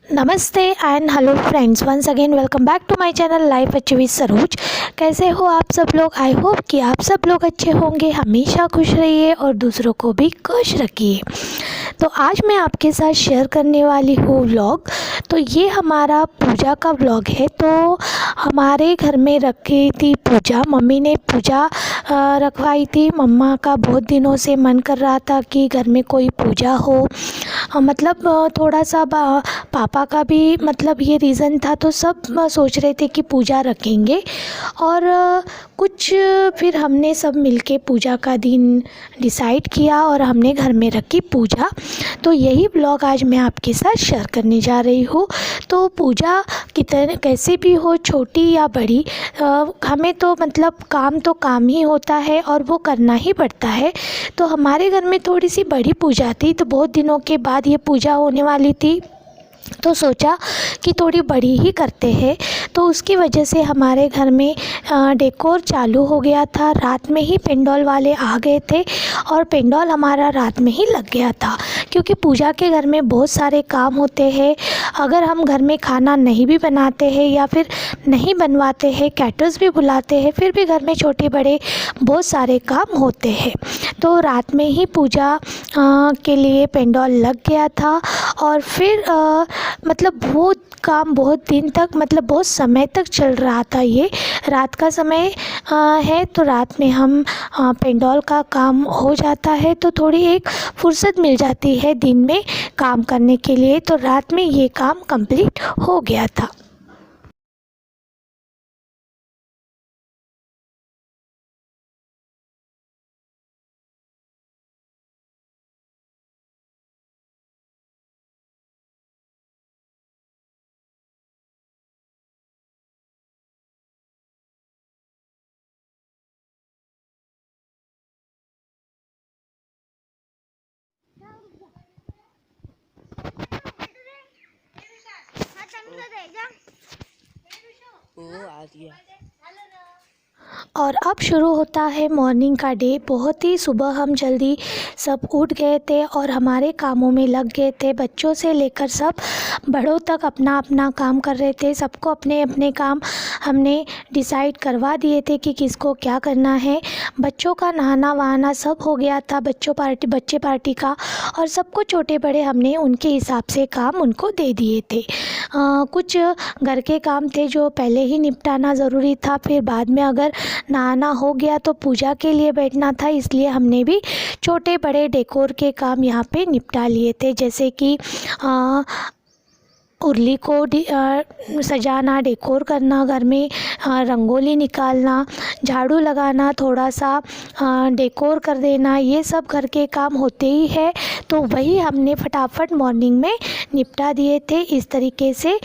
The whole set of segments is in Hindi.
नमस्ते and hello friends, once again welcome back to my channel life अच्छी विद सरोज। कैसे हो आप सब लोग? आई होप कि आप सब लोग अच्छे होंगे। हमेशा खुश रहिए और दूसरों को भी खुश रखिए। तो आज मैं आपके साथ शेयर करने वाली हूँ व्लॉग। तो ये हमारा पूजा का व्लॉग है। तो हमारे घर में रखी थी पूजा, मम्मी ने पूजा रखवाई थी। मम्मा का बहुत दिनों से मन कर रहा था कि घर में कोई पूजा हो। मतलब थोड़ा सा पापा का भी मतलब ये रीज़न था। तो सब सोच रहे थे कि पूजा रखेंगे और कुछ फिर हमने सब मिलके पूजा का दिन डिसाइड किया और हमने घर में रखी पूजा। तो यही ब्लॉग आज मैं आपके साथ शेयर करने जा रही हूँ। तो पूजा कितने कैसे भी हो, छोटी या बड़ी, हमें तो मतलब काम तो काम ही होता है और वो करना ही पड़ता है। तो हमारे घर में थोड़ी सी बड़ी पूजा थी, तो बहुत दिनों के बाद ये पूजा होने वाली थी। तो सोचा कि थोड़ी बड़ी ही करते हैं। तो उसकी वजह से हमारे घर में डेकोर चालू हो गया था। रात में ही पेंडोल वाले आ गए थे और पेंडोल हमारा रात में ही लग गया था, क्योंकि पूजा के घर में बहुत सारे काम होते हैं। अगर हम घर में खाना नहीं भी बनाते हैं या फिर नहीं बनवाते हैं, कैटर्स भी बुलाते हैं, फिर भी घर में छोटे बड़े बहुत सारे काम होते हैं। तो रात में ही पूजा के लिए पेंडोल लग गया था। और फिर मतलब वो काम बहुत दिन तक, मतलब बहुत समय तक चल रहा था। ये रात का समय है, तो रात में हम पेंडोल का काम हो जाता है तो थोड़ी एक फुर्सत मिल जाती है दिन में काम करने के लिए। तो रात में ये काम कंप्लीट हो गया था। वो आ गया। और अब शुरू होता है मॉर्निंग का डे। बहुत ही सुबह हम जल्दी सब उठ गए थे और हमारे कामों में लग गए थे। बच्चों से लेकर सब बड़ों तक अपना अपना काम कर रहे थे। सबको अपने अपने काम हमने डिसाइड करवा दिए थे कि किसको क्या करना है। बच्चों का नहाना वहाना सब हो गया था, बच्चे पार्टी का। और सबको छोटे बड़े हमने उनके हिसाब से काम उनको दे दिए थे। कुछ घर के काम थे जो पहले ही निपटाना ज़रूरी था, फिर बाद में अगर नहाना हो गया तो पूजा के लिए बैठना था, इसलिए हमने भी छोटे बड़े डेकोर के काम यहाँ पे निपटा लिए थे। जैसे कि उर्ली को सजाना, डेकोर करना, घर में रंगोली निकालना, झाड़ू लगाना, थोड़ा सा डेकोर कर देना, ये सब घर के काम होते ही है। तो वही हमने फटाफट मॉर्निंग में निपटा दिए थे इस तरीके से।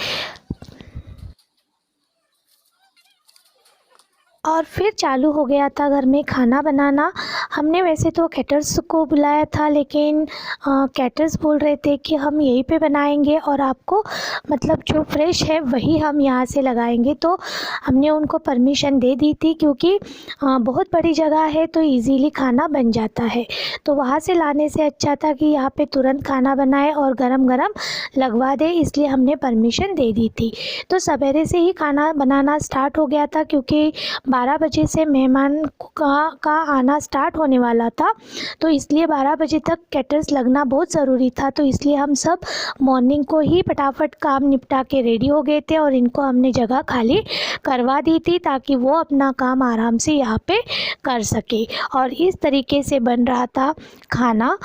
और फिर चालू हो गया था घर में खाना बनाना। हमने वैसे तो कैटर्स को बुलाया था, लेकिन कैटर्स बोल रहे थे कि हम यहीं पे बनाएंगे और आपको मतलब जो फ्रेश है वही हम यहाँ से लगाएंगे। तो हमने उनको परमिशन दे दी थी, क्योंकि बहुत बड़ी जगह है तो इजीली खाना बन जाता है। तो वहाँ से लाने से अच्छा था कि यहाँ पे तुरंत खाना बनाए और गरम गरम लगवा दे, इसलिए हमने परमिशन दे दी थी। तो सवेरे से ही खाना बनाना स्टार्ट हो गया था, क्योंकि 12 बजे से मेहमान का आना स्टार्ट होने वाला था। तो इसलिए 12 बजे तक कैटर्स लगना बहुत ज़रूरी था। तो इसलिए हम सब मॉर्निंग को ही फटाफट काम निपटा के रेडी हो गए थे और इनको हमने जगह खाली करवा दी थी, ताकि वो अपना काम आराम से यहाँ पे कर सके। और इस तरीके से बन रहा था खाना।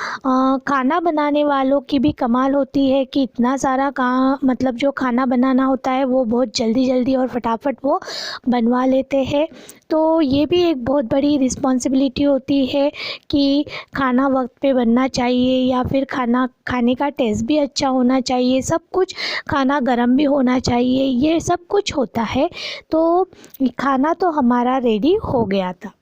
खाना बनाने वालों की भी कमाल होती है कि इतना सारा काम, मतलब जो खाना बनाना होता है वो बहुत जल्दी जल्दी और फटाफट वो बनवा लेते हैं। तो ये भी एक बहुत बड़ी रिस्पॉन्सिबिलिटी होती है कि खाना वक्त पे बनना चाहिए, या फिर खाना खाने का टेस्ट भी अच्छा होना चाहिए, सब कुछ, खाना गर्म भी होना चाहिए, ये सब कुछ होता है। तो खाना तो हमारा रेडी हो गया था।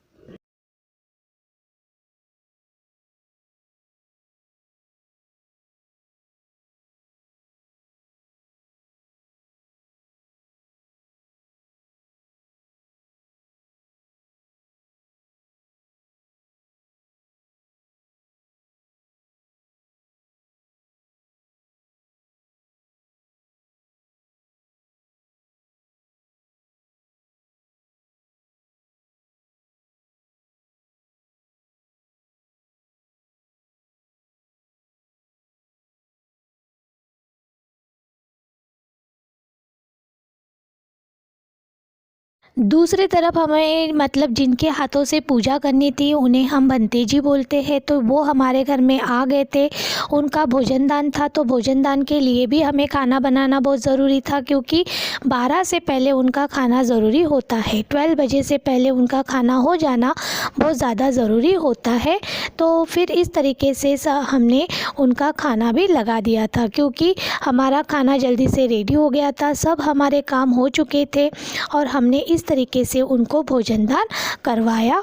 दूसरी तरफ हमें मतलब जिनके हाथों से पूजा करनी थी उन्हें हम बनते जी बोलते हैं, तो वो हमारे घर में आ गए थे। उनका भोजन दान था, तो भोजन दान के लिए भी हमें खाना बनाना बहुत ज़रूरी था, क्योंकि 12 से पहले उनका खाना ज़रूरी होता है। 12 बजे से पहले उनका खाना हो जाना बहुत ज़्यादा ज़रूरी होता है। तो फिर इस तरीके से हमने उनका खाना भी लगा दिया था, क्योंकि हमारा खाना जल्दी से रेडी हो गया था, सब हमारे काम हो चुके थे और हमने इस तरीके से उनको भोजन दान करवाया।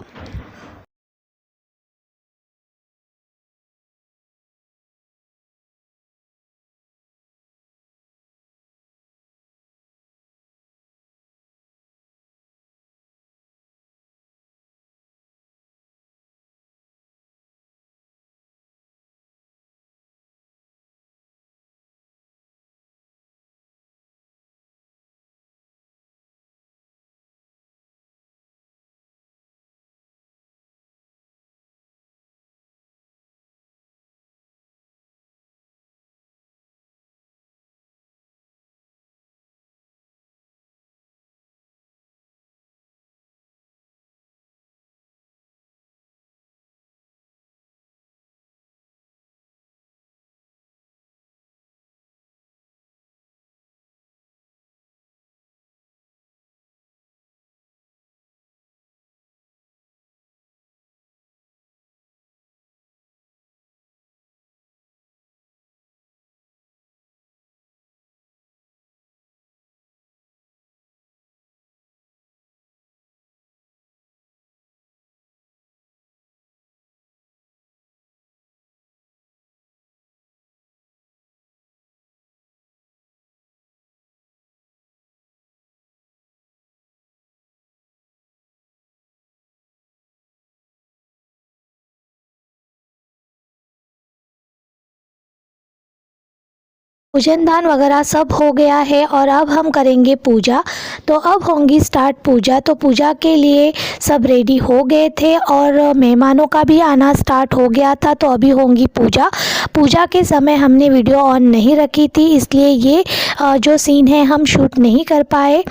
भोजन दान वगैरह सब हो गया है और अब हम करेंगे पूजा। तो अब होंगी स्टार्ट पूजा। तो पूजा के लिए सब रेडी हो गए थे और मेहमानों का भी आना स्टार्ट हो गया था। तो अभी होंगी पूजा। पूजा के समय हमने वीडियो ऑन नहीं रखी थी, इसलिए ये जो सीन है हम शूट नहीं कर पाए।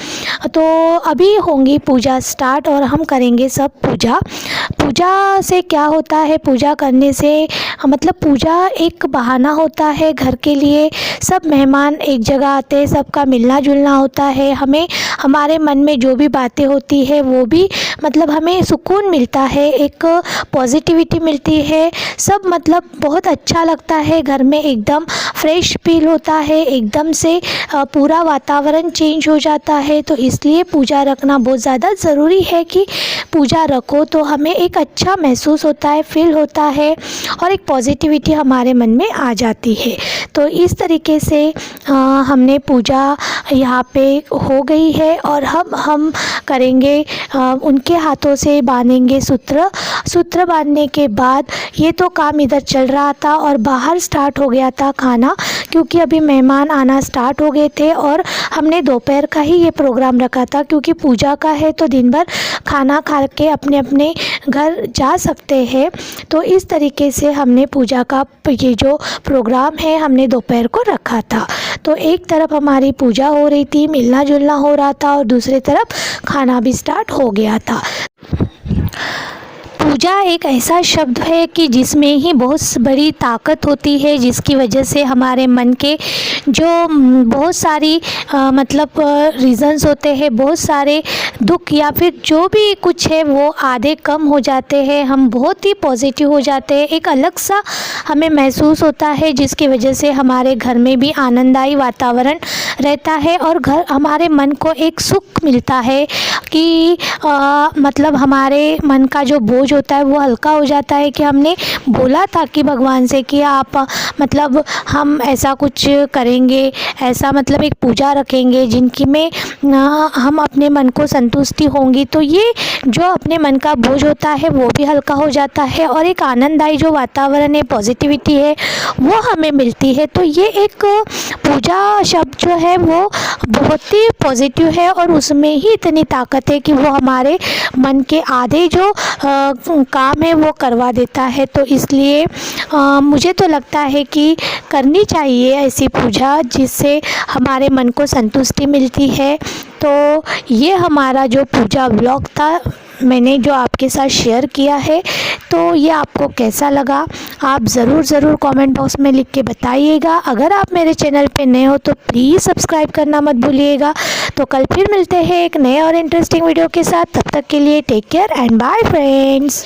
तो अभी होंगी पूजा स्टार्ट और हम करेंगे सब पूजा। पूजा से क्या होता है, पूजा करने से मतलब पूजा एक बहाना होता है घर के लिए। सब मेहमान एक जगह आते हैं, सबका मिलना जुलना होता है। हमें हमारे मन में जो भी बातें होती है वो भी मतलब हमें सुकून मिलता है, एक पॉजिटिविटी मिलती है। सब मतलब बहुत अच्छा लगता है, घर में एकदम फ्रेश फील होता है, एकदम से पूरा वातावरण चेंज हो जाता है। तो इसलिए पूजा रखना बहुत ज़्यादा ज़रूरी है कि पूजा रखो तो हमें एक अच्छा महसूस होता है, फील होता है और एक पॉजिटिविटी हमारे मन में आ जाती है। तो इस तरीके से हमने पूजा यहाँ पे हो गई है और हम करेंगे उनके हाथों से बांधेंगे सूत्र। सूत्र बांधने के बाद ये तो काम इधर चल रहा था और बाहर स्टार्ट हो गया था खाना, क्योंकि अभी मेहमान आना स्टार्ट हो गए थे और हमने दोपहर का ही ये प्रोग्राम रखा था, क्योंकि पूजा का है तो दिन भर खाना खा के अपने अपने घर जा सकते हैं। तो इस तरीके से हमने पूजा का ये जो प्रोग्राम है हमने दोपहर को रखा था। तो एक तरफ हमारी पूजा हो रही थी, मिलना जुलना हो रहा था और दूसरी तरफ खाना भी स्टार्ट हो गया था। पूजा एक ऐसा शब्द है कि जिसमें ही बहुत बड़ी ताकत होती है, जिसकी वजह से हमारे मन के जो बहुत सारी मतलब रीज़न्स होते हैं, बहुत सारे दुख या फिर जो भी कुछ है वो आधे कम हो जाते हैं। हम बहुत ही पॉजिटिव हो जाते हैं, एक अलग सा हमें महसूस होता है, जिसकी वजह से हमारे घर में भी आनंददायी वातावरण रहता है और घर हमारे मन को एक सुख मिलता है कि मतलब हमारे मन का जो बोझ होता है वो हल्का हो जाता है। कि हमने बोला था कि भगवान से कि आप मतलब हम ऐसा कुछ करेंगे, ऐसा मतलब एक पूजा रखेंगे जिनकी में हम अपने मन को संतुष्टि होंगी, तो ये जो अपने मन का बोझ होता है वो भी हल्का हो जाता है और एक आनंददायी जो वातावरण है, पॉजिटिविटी है, वो हमें मिलती है। तो ये एक पूजा शब्द जो है वो बहुत ही पॉजिटिव है और उसमें ही इतनी ताकत है कि वो हमारे मन के आधे जो काम है वो करवा देता है। तो इसलिए मुझे तो लगता है कि करनी चाहिए ऐसी पूजा जिससे हमारे मन को संतुष्टि मिलती है। तो ये हमारा जो पूजा व्लॉग था, मैंने जो आपके साथ शेयर किया है, तो ये आपको कैसा लगा आप ज़रूर कमेंट बॉक्स में लिख के बताइएगा। अगर आप मेरे चैनल पे नए हो तो प्लीज़ सब्सक्राइब करना मत भूलिएगा। तो कल फिर मिलते हैं एक नए और इंटरेस्टिंग वीडियो के साथ। तब तक के लिए take care and bye friends.